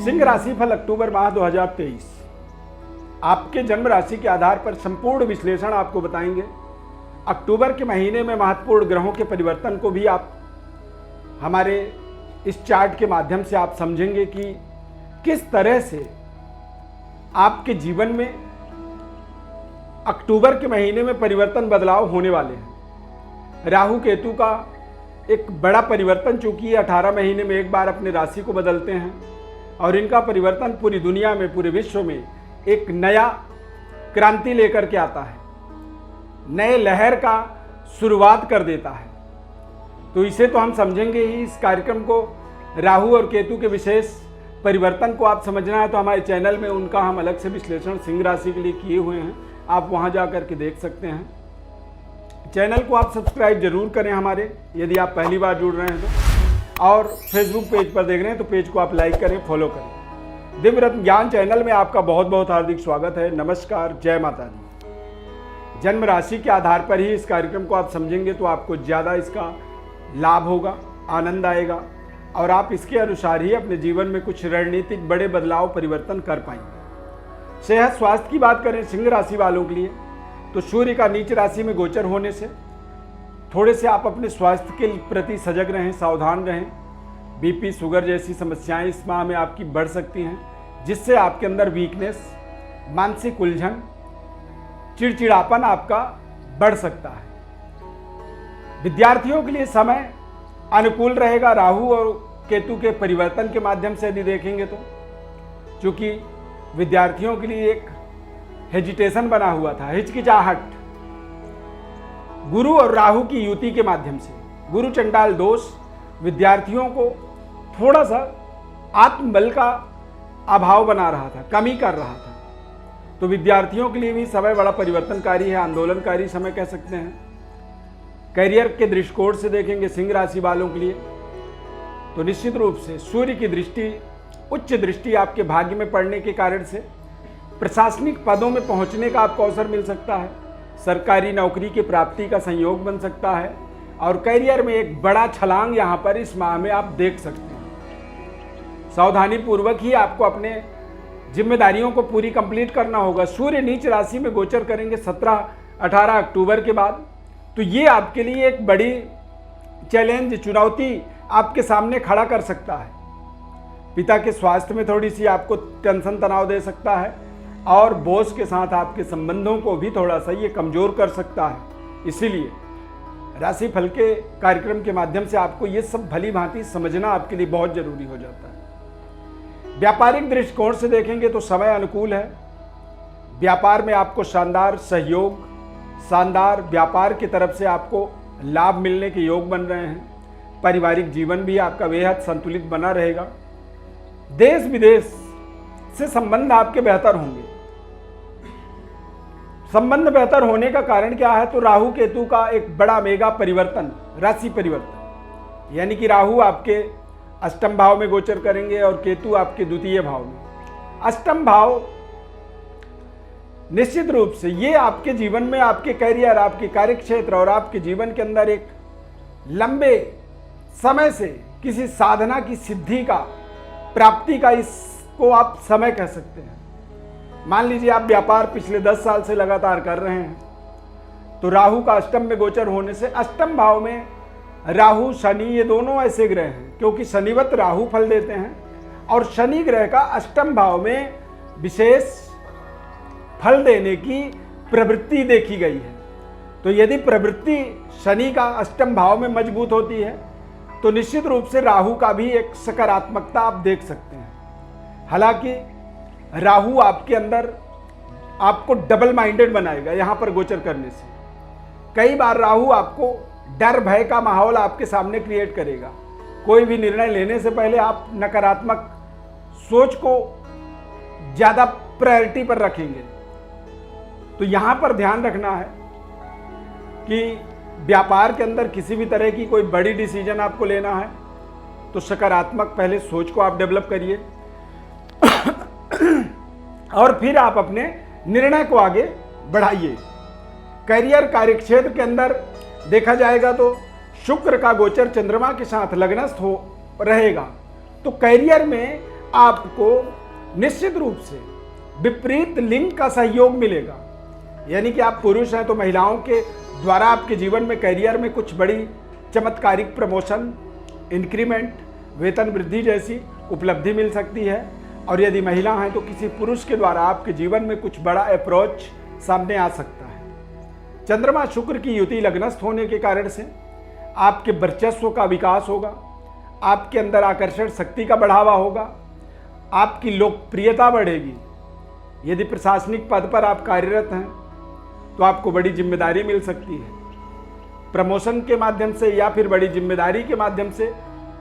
सिंह राशि फल अक्टूबर माह 2023 आपके जन्म राशि के आधार पर संपूर्ण विश्लेषण आपको बताएंगे। अक्टूबर के महीने में महत्वपूर्ण ग्रहों के परिवर्तन को भी आप हमारे इस चार्ट के माध्यम से आप समझेंगे कि किस तरह से आपके जीवन में अक्टूबर के महीने में परिवर्तन बदलाव होने वाले हैं। राहु केतु का एक बड़ा परिवर्तन, चूंकि 18 महीने में एक बार अपने राशि को बदलते हैं और इनका परिवर्तन पूरी दुनिया में, पूरे विश्व में एक नया क्रांति लेकर के आता है, नए लहर का शुरुआत कर देता है। तो इसे तो हम समझेंगे ही। इस कार्यक्रम को राहु और केतु के विशेष परिवर्तन को आप समझना है तो हमारे चैनल में उनका हम अलग से विश्लेषण सिंह राशि के लिए किए हुए हैं, आप वहां जा करके देख सकते हैं। चैनल को आप सब्सक्राइब जरूर करें हमारे, यदि आप पहली बार जुड़ रहे हैं तो, और फेसबुक पेज पर देख रहे हैं तो पेज को आप लाइक करें, फॉलो करें। दिव्य रत्न ज्ञान चैनल में आपका बहुत बहुत हार्दिक स्वागत है। नमस्कार, जय माता दी। जन्म राशि के आधार पर ही इस कार्यक्रम को आप समझेंगे तो आपको ज़्यादा इसका लाभ होगा, आनंद आएगा और आप इसके अनुसार ही अपने जीवन में कुछ रणनीतिक बड़े बदलाव परिवर्तन कर पाएंगे। सेहत स्वास्थ्य की बात करें सिंह राशि वालों के लिए तो सूर्य का नीच राशि में गोचर होने से थोड़े से आप अपने स्वास्थ्य के प्रति सजग रहें, सावधान रहें। बीपी, शुगर जैसी समस्याएं इस माह में आपकी बढ़ सकती हैं, जिससे आपके अंदर वीकनेस, मानसिक उलझन, चिड़चिड़ापन आपका बढ़ सकता है। विद्यार्थियों के लिए समय अनुकूल रहेगा। राहु और केतु के परिवर्तन के माध्यम से यदि देखेंगे तो, चूंकि विद्यार्थियों के लिए एक हेजिटेशन बना हुआ था, हिचकिचाहट, गुरु और राहु की युति के माध्यम से गुरु चंडाल दोष विद्यार्थियों को थोड़ा सा आत्मबल का अभाव बना रहा था, कमी कर रहा था। तो विद्यार्थियों के लिए भी समय बड़ा परिवर्तनकारी है, आंदोलनकारी समय कह सकते हैं। करियर के दृष्टिकोण से देखेंगे सिंह राशि वालों के लिए तो निश्चित रूप से सूर्य की दृष्टि, उच्च दृष्टि आपके भाग्य में पड़ने के कारण से प्रशासनिक पदों में पहुंचने का आपको अवसर मिल सकता है। सरकारी नौकरी की प्राप्ति का संयोग बन सकता है और करियर में एक बड़ा छलांग यहां पर इस माह में आप देख सकते हैं। सावधानी पूर्वक ही आपको अपने जिम्मेदारियों को पूरी कंप्लीट करना होगा। सूर्य नीच राशि में गोचर करेंगे 17-18 अक्टूबर के बाद, तो ये आपके लिए एक बड़ी चैलेंज, चुनौती आपके सामने खड़ा कर सकता है। पिता के स्वास्थ्य में थोड़ी सी आपको टेंशन, तनाव दे सकता है और बॉस के साथ आपके संबंधों को भी थोड़ा सा ये कमजोर कर सकता है। इसीलिए राशि फल के कार्यक्रम के माध्यम से आपको ये सब भली भांति समझना आपके लिए बहुत जरूरी हो जाता है। व्यापारिक दृष्टिकोण से देखेंगे तो समय अनुकूल है। व्यापार में आपको शानदार सहयोग, शानदार व्यापार की तरफ से आपको लाभ मिलने के योग बन रहे हैं। पारिवारिक जीवन भी आपका बेहद संतुलित बना रहेगा। देश विदेश से संबंध आपके बेहतर होंगे। संबंध बेहतर होने का कारण क्या है तो राहु केतु का एक बड़ा मेगा परिवर्तन, राशि परिवर्तन, यानी कि राहु आपके अष्टम भाव में गोचर करेंगे और केतु आपके द्वितीय भाव में। अष्टम भाव निश्चित रूप से ये आपके जीवन में, आपके करियर, आपके कार्यक्षेत्र और आपके जीवन के अंदर एक लंबे समय से किसी साधना की सिद्धि का, प्राप्ति का इसको आप समय कह सकते हैं। मान लीजिए आप व्यापार पिछले 10 साल से लगातार कर रहे हैं तो राहु का अष्टम में गोचर होने से, अष्टम भाव में राहु, शनि, ये दोनों ऐसे ग्रह हैं क्योंकि शनिवत राहु फल देते हैं और शनि ग्रह का अष्टम भाव में विशेष फल देने की प्रवृत्ति देखी गई है। तो यदि प्रवृत्ति शनि का अष्टम भाव में मजबूत होती है तो निश्चित रूप से राहु का भी एक सकारात्मकता आप देख सकते हैं। हालांकि राहु आपके अंदर आपको डबल माइंडेड बनाएगा यहां पर गोचर करने से। कई बार राहु आपको डर, भय का माहौल आपके सामने क्रिएट करेगा। कोई भी निर्णय लेने से पहले आप नकारात्मक सोच को ज्यादा प्रायोरिटी पर रखेंगे। तो यहां पर ध्यान रखना है कि व्यापार के अंदर किसी भी तरह की कोई बड़ी डिसीजन आपको लेना है तो सकारात्मक पहले सोच को आप डेवलप करिए और फिर आप अपने निर्णय को आगे बढ़ाइए। करियर, कार्यक्षेत्र के अंदर देखा जाएगा तो शुक्र का गोचर चंद्रमा के साथ लग्नस्थ हो रहेगा तो करियर में आपको निश्चित रूप से विपरीत लिंग का सहयोग मिलेगा। यानी कि आप पुरुष हैं तो महिलाओं के द्वारा आपके जीवन में, करियर में कुछ बड़ी चमत्कारिक प्रमोशन, इंक्रीमेंट, वेतन वृद्धि जैसी उपलब्धि मिल सकती है। और यदि महिला हैं तो किसी पुरुष के द्वारा आपके जीवन में कुछ बड़ा अप्रोच सामने आ सकता है। चंद्रमा शुक्र की युति लग्नस्थ होने के कारण से आपके वर्चस्व का विकास होगा, आपके अंदर आकर्षण शक्ति का बढ़ावा होगा, आपकी लोकप्रियता बढ़ेगी। यदि प्रशासनिक पद पर आप कार्यरत हैं तो आपको बड़ी जिम्मेदारी मिल सकती है। प्रमोशन के माध्यम से या फिर बड़ी जिम्मेदारी के माध्यम से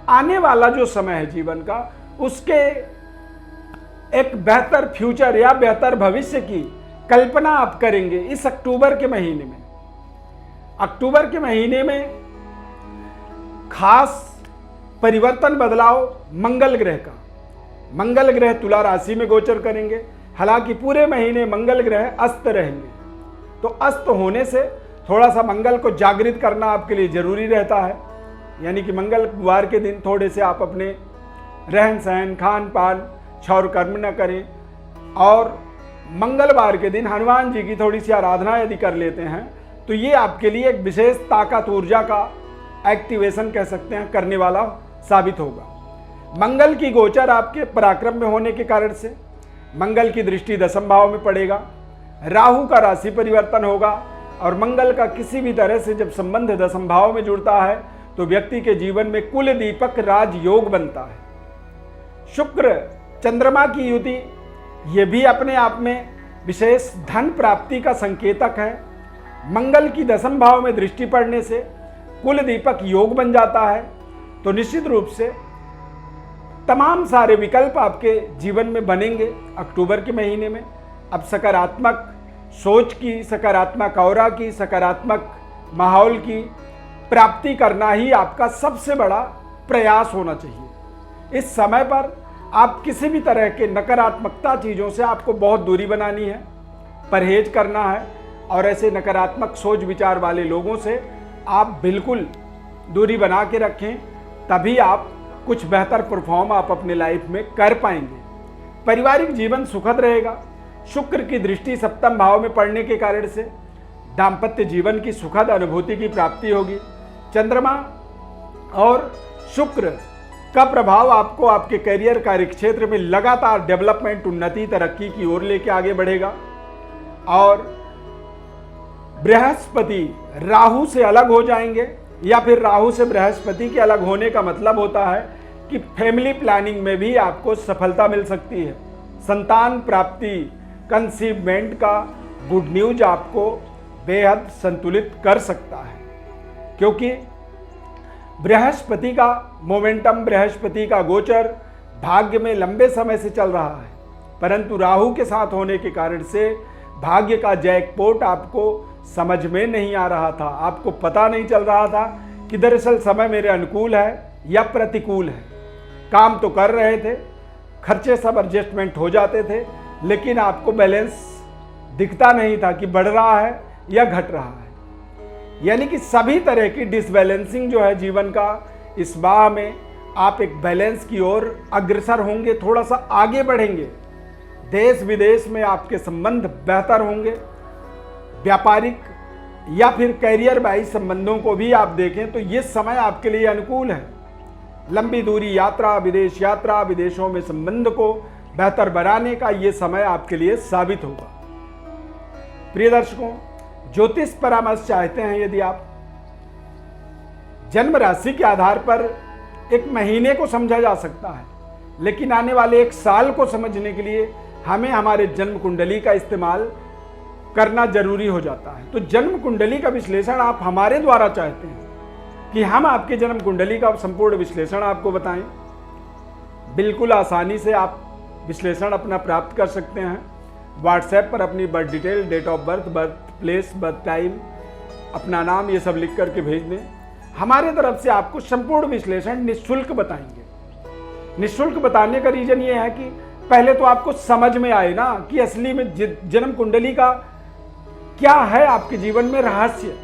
आने वाला जो समय है जीवन का, उसके एक बेहतर फ्यूचर या बेहतर भविष्य की कल्पना आप करेंगे इस अक्टूबर के महीने में। अक्टूबर के महीने में खास परिवर्तन, बदलाव मंगल ग्रह का, मंगल ग्रह तुला राशि में गोचर करेंगे। हालांकि पूरे महीने मंगल ग्रह अस्त रहेंगे, तो अस्त होने से थोड़ा सा मंगल को जागृत करना आपके लिए जरूरी रहता है। यानी कि मंगलवार के दिन थोड़े से आप अपने रहन सहन, खान पान, क्षौर कर्म न करें। और मंगलवार के दिन हनुमान जी की थोड़ी सी आराधना यदि कर लेते हैं तो ये आपके लिए एक विशेष ताकत, ऊर्जा का एक्टिवेशन कह सकते हैं, करने वाला साबित होगा। मंगल की गोचर आपके पराक्रम में होने के कारण से मंगल की दृष्टि दशम भाव में पड़ेगा। राहु का राशि परिवर्तन होगा और मंगल का किसी भी तरह से जब संबंध दशम भाव में जुड़ता है तो व्यक्ति के जीवन में कुल दीपक राजयोग बनता है। शुक्र चंद्रमा की युति, यह भी अपने आप में विशेष धन प्राप्ति का संकेतक है। मंगल की दशम भाव में दृष्टि पड़ने से कुल दीपक योग बन जाता है। तो निश्चित रूप से तमाम सारे विकल्प आपके जीवन में बनेंगे अक्टूबर के महीने में। अब सकारात्मक सोच की, सकारात्मक ऑरा की, सकारात्मक माहौल की प्राप्ति करना ही आपका सबसे बड़ा प्रयास होना चाहिए। इस समय पर आप किसी भी तरह के नकारात्मकता चीज़ों से आपको बहुत दूरी बनानी है, परहेज करना है। और ऐसे नकारात्मक सोच विचार वाले लोगों से आप बिल्कुल दूरी बना के रखें, तभी आप कुछ बेहतर परफॉर्म आप अपने लाइफ में कर पाएंगे। पारिवारिक जीवन सुखद रहेगा। शुक्र की दृष्टि सप्तम भाव में पड़ने के कारण से दाम्पत्य जीवन की सुखद अनुभूति की प्राप्ति होगी। चंद्रमा और शुक्र का प्रभाव आपको आपके करियर, कार्यक्षेत्र में लगातार डेवलपमेंट, उन्नति, तरक्की की ओर लेके आगे बढ़ेगा। और बृहस्पति राहु से अलग हो जाएंगे, या फिर राहु से बृहस्पति के अलग होने का मतलब होता है कि फैमिली प्लानिंग में भी आपको सफलता मिल सकती है। संतान प्राप्ति, कंसीवमेंट का गुड न्यूज आपको बेहद संतुलित कर सकता है, क्योंकि बृहस्पति का मोमेंटम, बृहस्पति का गोचर भाग्य में लंबे समय से चल रहा है, परंतु राहु के साथ होने के कारण से भाग्य का जैकपॉट आपको समझ में नहीं आ रहा था। आपको पता नहीं चल रहा था कि दरअसल समय मेरे अनुकूल है या प्रतिकूल है। काम तो कर रहे थे, खर्चे सब एडजस्टमेंट हो जाते थे, लेकिन आपको बैलेंस दिखता नहीं था कि बढ़ रहा है या घट रहा है। यानी कि सभी तरह की डिसबैलेंसिंग जो है जीवन का, इस माह में आप एक बैलेंस की ओर अग्रसर होंगे, थोड़ा सा आगे बढ़ेंगे। देश विदेश में आपके संबंध बेहतर होंगे। व्यापारिक या फिर कैरियर वाइज संबंधों को भी आप देखें तो ये समय आपके लिए अनुकूल है। लंबी दूरी यात्रा, विदेश यात्रा, विदेशों में संबंध को बेहतर बनाने का ये समय आपके लिए साबित होगा। प्रिय दर्शकों, ज्योतिष परामर्श चाहते हैं यदि आप, जन्म राशि के आधार पर एक महीने को समझा जा सकता है, लेकिन आने वाले एक साल को समझने के लिए हमें हमारे जन्म कुंडली का इस्तेमाल करना जरूरी हो जाता है। तो जन्म कुंडली का विश्लेषण आप हमारे द्वारा चाहते हैं कि हम आपके जन्म कुंडली का संपूर्ण विश्लेषण आपको बताएं, बिल्कुल आसानी से आप विश्लेषण अपना प्राप्त कर सकते हैं। व्हाट्सएप पर अपनी birth detail, date of birth, birth place, birth time, अपना नाम, ये सब लिख करके भेज दें। हमारे तरफ से आपको संपूर्ण विश्लेषण निःशुल्क बताएंगे। निःशुल्क बताने का रीजन ये है कि पहले तो आपको समझ में आए ना कि असली में जन्म कुंडली का क्या है आपके जीवन में रहस्य।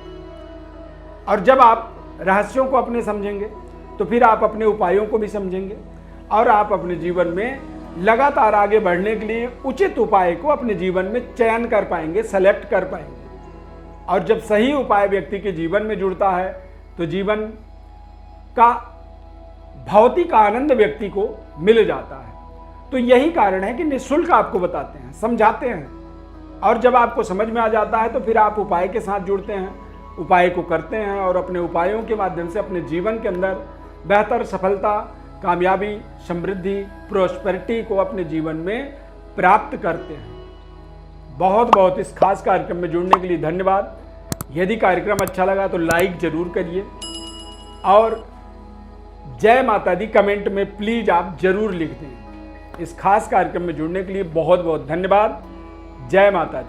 और जब आप रहस्यों को अपने समझेंगे तो फिर आप अपने उपायों को भी समझेंगे और आप अपने जीवन में लगातार आगे बढ़ने के लिए उचित उपाय को अपने जीवन में चयन कर पाएंगे, सेलेक्ट कर पाएंगे। और जब सही उपाय व्यक्ति के जीवन में जुड़ता है तो जीवन का भौतिक आनंद व्यक्ति को मिल जाता है। तो यही कारण है कि निःशुल्क आपको बताते हैं, समझाते हैं, और जब आपको समझ में आ जाता है तो फिर आप उपाय के साथ जुड़ते हैं, उपाय को करते हैं और अपने उपायों के माध्यम से अपने जीवन के अंदर बेहतर सफलता, कामयाबी, समृद्धि, प्रोस्पेरिटी को अपने जीवन में प्राप्त करते हैं। बहुत बहुत इस खास कार्यक्रम में जुड़ने के लिए धन्यवाद। यदि कार्यक्रम अच्छा लगा तो लाइक जरूर करिए और जय माता दी कमेंट में प्लीज आप जरूर लिख दें। इस खास कार्यक्रम में जुड़ने के लिए बहुत बहुत धन्यवाद। जय माता दी।